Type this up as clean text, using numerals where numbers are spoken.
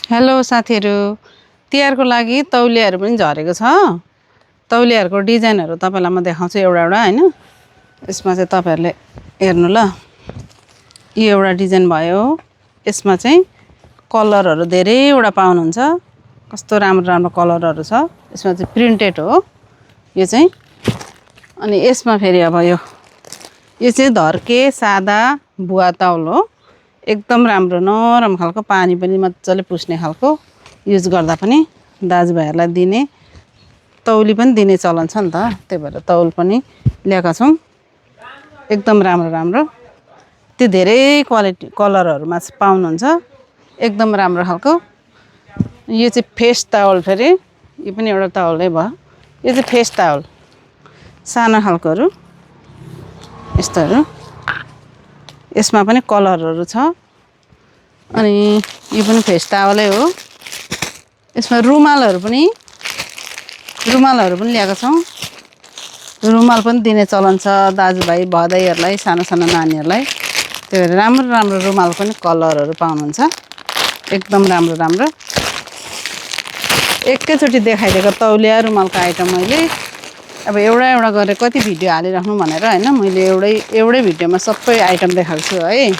Hello साथीहरु, तिहारको लागि तौलियाहरु पनि झरेको छ। तौलियाहरुको डिजाइनहरु तपाईलाई म देखाउँछु एउटा एउटा हैन। यसमा चाहिँ तपाईहरुले हेर्नु ल। यो एउटा डिजाइन भयो। यसमा चाहिँ कलरहरु धेरैवटा पाउनुहुन्छ। कस्तो राम्रो राम्रो कलरहरु छ। यसमा चाहिँ प्रिन्टेड हो यो चाहिँ। अनि यसमा फेरि अब यो चाहिँ धर्के सादा बुवा तौल हो। एकदम राम्रो नरम खालको पानी पनि मज्जाले पुस्ने खालको युज गर्दा पनि दाजुभाइहरुलाई दिने तौली पनि दिने चलन छ नि त। त्यही भएर तौल पनि ल्याएका छौं। एकदम राम्रो राम्रो त्यो धेरै क्वालिटी कलरहरुमा पाउनुहुन्छ। एकदम राम्रो खालको यो चाहिँ फेस टावल फेरि यो पनि एउटा टावलै भयो। यो चाहिँ फेस टावल सानो खालकोहरु यस्तोहरु। यसमा पनि कलरहरु छ। अनि यो पनि फेस टावलै हो। यसमा रुमालहरु पनि ल्याएका छौं। रुमाल पनि दिने चलन छ दाजुभाइ भदैहरुलाई सानो सानो नानीहरुलाई। त्यही भएर राम्रो राम्रो रुमाल पनि कलरहरु पाउनुहुन्छ। एकदम राम्रो राम्रो एकैचोटी देखाइदिएको तौलिया रुमालको आइटम मैले अब एउटा एउटा गरेर कति भिडियो हालिराख्नु भनेर हैन मैले एउटै भिडियोमा सबै आइटम देखाउँछु है।